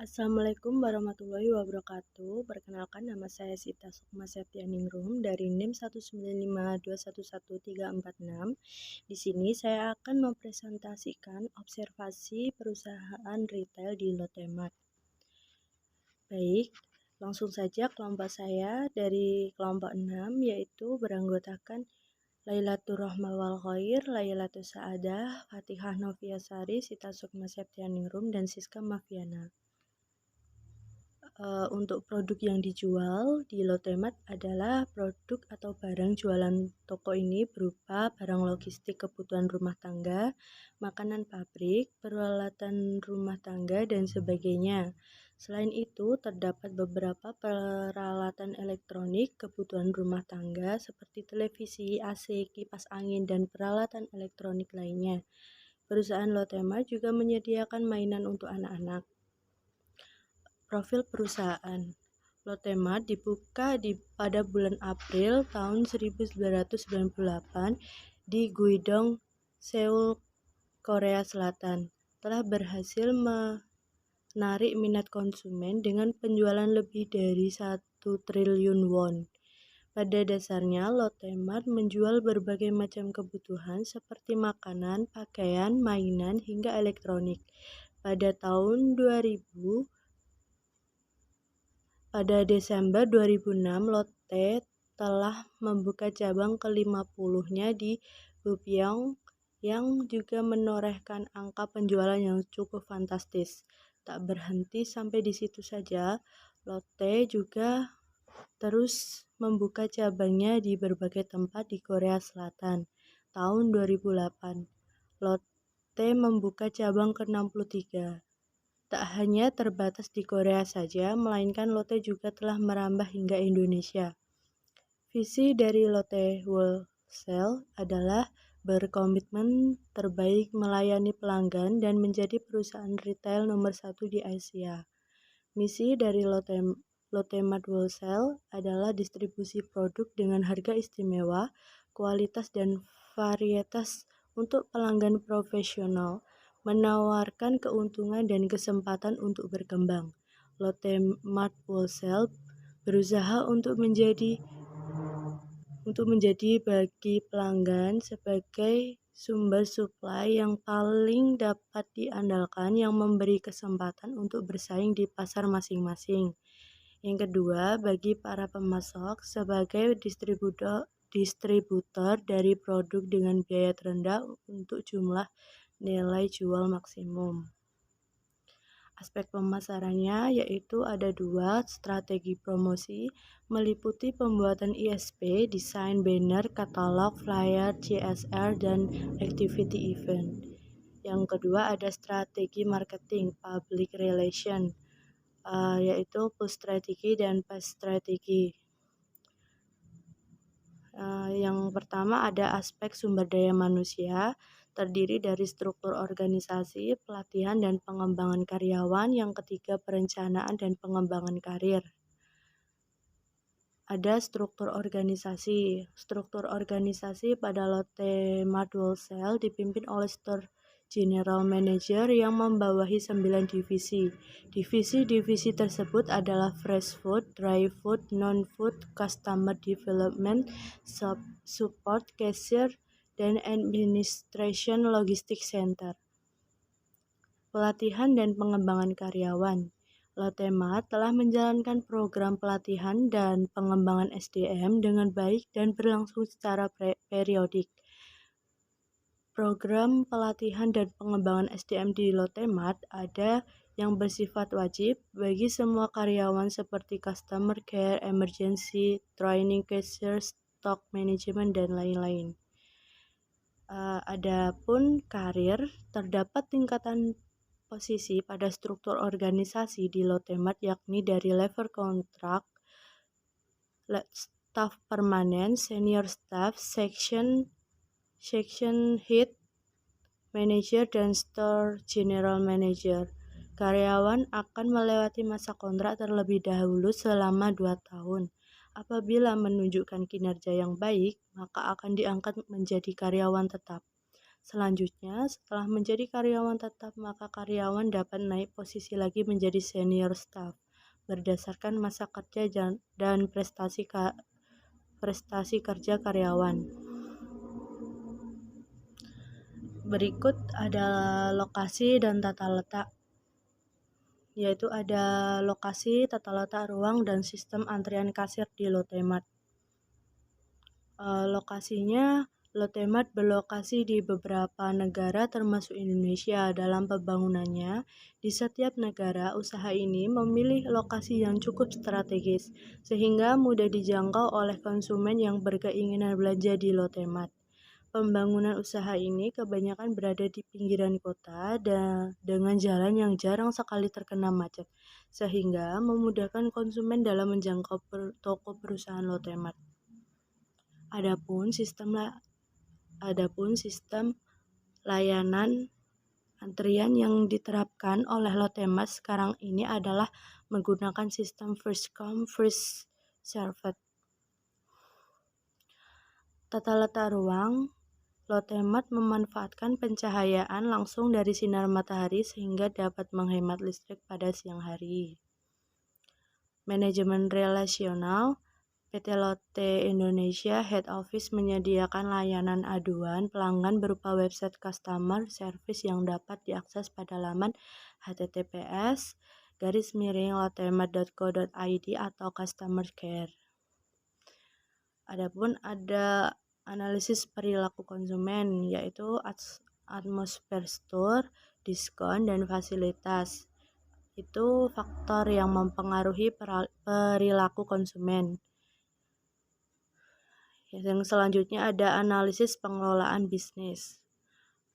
Assalamualaikum warahmatullahi wabarakatuh. Perkenalkan nama saya Sita Sukma Septianingrum dari NIM 195211346. Di sini saya akan mempresentasikan observasi perusahaan retail di Lotemart. Baik, langsung saja kelompok saya dari kelompok 6 yaitu beranggotakan Lailatul Rahma wal Khair, Lailatul Sa'adah, Fatihah Noviasari, Sita Sukma Septianingrum, dan Siska Mafiana. Untuk produk yang dijual di Lotemart adalah produk atau barang jualan toko ini berupa barang logistik kebutuhan rumah tangga, makanan pabrik, peralatan rumah tangga, dan sebagainya. Selain itu, terdapat beberapa peralatan elektronik kebutuhan rumah tangga seperti televisi, AC, kipas angin, dan peralatan elektronik lainnya. Perusahaan Lotemart juga menyediakan mainan untuk anak-anak. Profil perusahaan Lotemart dibuka pada bulan April tahun 1998 di Guidong, Seoul, Korea Selatan. Telah berhasil menarik minat konsumen dengan penjualan lebih dari 1 triliun won. Pada dasarnya, Lotemart menjual berbagai macam kebutuhan seperti makanan, pakaian, mainan, hingga elektronik. Pada tahun 2000, Pada Desember 2006, Lotte telah membuka cabang ke-50-nya di Bupyeong yang juga menorehkan angka penjualan yang cukup fantastis. Tak berhenti sampai di situ saja, Lotte juga terus membuka cabangnya di berbagai tempat di Korea Selatan. Tahun 2008, Lotte membuka cabang ke-63. Tak hanya terbatas di Korea saja, melainkan Lotte juga telah merambah hingga Indonesia. Visi dari Lotte Wholesale adalah berkomitmen terbaik melayani pelanggan dan menjadi perusahaan retail nomor 1 di Asia. Misi dari Lotemart Wholesale adalah distribusi produk dengan harga istimewa, kualitas dan varietas untuk pelanggan profesional, menawarkan keuntungan dan kesempatan untuk berkembang. Lotemart Wholesale berusaha untuk menjadi bagi pelanggan sebagai sumber suplai yang paling dapat diandalkan yang memberi kesempatan untuk bersaing di pasar masing-masing. Yang kedua, bagi para pemasok sebagai distributor dari produk dengan biaya terendah untuk jumlah nilai jual maksimum. Aspek pemasarannya yaitu ada 2, strategi promosi, meliputi pembuatan ISP, desain banner, katalog, flyer, CSR, dan activity event. Yang kedua ada strategi marketing, public relation, yaitu push strategi dan paid strategi. Yang pertama ada aspek sumber daya manusia, terdiri dari struktur organisasi, pelatihan dan pengembangan karyawan. Yang ketiga, perencanaan dan pengembangan karir. Ada struktur organisasi. Struktur organisasi pada Lotemart Wholesale dipimpin oleh Store General Manager yang membawahi 9 divisi. Divisi-divisi tersebut adalah Fresh Food, Dry Food, Non-Food, Customer Development, Support, Cashier, dan Administration Logistics Center. Pelatihan dan pengembangan karyawan. Lotemart telah menjalankan program pelatihan dan pengembangan SDM dengan baik dan berlangsung secara periodik. Program pelatihan dan pengembangan SDM di Lotemart ada yang bersifat wajib bagi semua karyawan seperti customer care, emergency, training, cashier, stock management, dan lain-lain. Adapun karir, terdapat tingkatan posisi pada struktur organisasi di Lotemart yakni dari level kontrak, staff permanen, senior staff, section head, manager, dan store general manager. Karyawan akan melewati masa kontrak terlebih dahulu selama 2 tahun. Apabila menunjukkan kinerja yang baik, maka akan diangkat menjadi karyawan tetap. Selanjutnya, setelah menjadi karyawan tetap, maka karyawan dapat naik posisi lagi menjadi senior staff berdasarkan masa kerja dan prestasi kerja karyawan. Berikut adalah lokasi dan tata letak, yaitu ada lokasi, tata letak ruang, dan sistem antrian kasir di Lotte-Mart. Lokasinya, Lotte-Mart berlokasi di beberapa negara termasuk Indonesia. Dalam pembangunannya, di setiap negara, usaha ini memilih lokasi yang cukup strategis, sehingga mudah dijangkau oleh konsumen yang berkeinginan belanja di Lotte-Mart. Pembangunan usaha ini kebanyakan berada di pinggiran kota dan dengan jalan yang jarang sekali terkena macet, sehingga memudahkan konsumen dalam menjangkau toko perusahaan Lotte-Mart. Adapun sistem layanan antrian yang diterapkan oleh Lotte-Mart sekarang ini adalah menggunakan sistem first come first served. Tata letak ruang, Lotte-Mart memanfaatkan pencahayaan langsung dari sinar matahari sehingga dapat menghemat listrik pada siang hari. Manajemen relasional, PT Lotte Indonesia Head Office menyediakan layanan aduan pelanggan berupa website customer service yang dapat diakses pada laman https://lottemart.co.id atau customer care. Adapun ada analisis perilaku konsumen, yaitu atmosfer store, diskon, dan fasilitas. Itu faktor yang mempengaruhi perilaku konsumen. Yang selanjutnya ada analisis pengelolaan bisnis.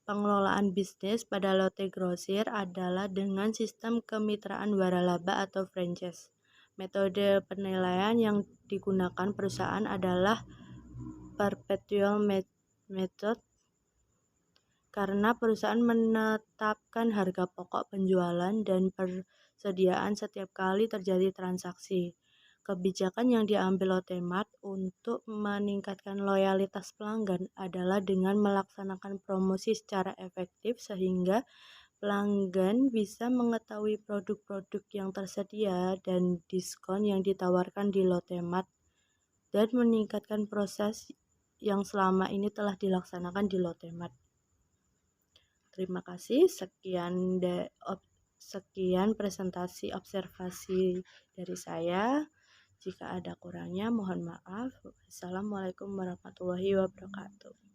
Pengelolaan bisnis pada Lotte Grosir adalah dengan sistem kemitraan waralaba atau franchise. Metode penilaian yang digunakan perusahaan adalah perpetual method karena perusahaan menetapkan harga pokok penjualan dan persediaan setiap kali terjadi transaksi. Kebijakan yang diambil Lotte-Mart untuk meningkatkan loyalitas pelanggan adalah dengan melaksanakan promosi secara efektif sehingga pelanggan bisa mengetahui produk-produk yang tersedia dan diskon yang ditawarkan di Lotte-Mart dan meningkatkan proses yang selama ini telah dilaksanakan di Lotte-Mart. Terima kasih, sekian presentasi observasi dari saya. Jika ada kurangnya, mohon maaf. Wassalamualaikum warahmatullahi wabarakatuh.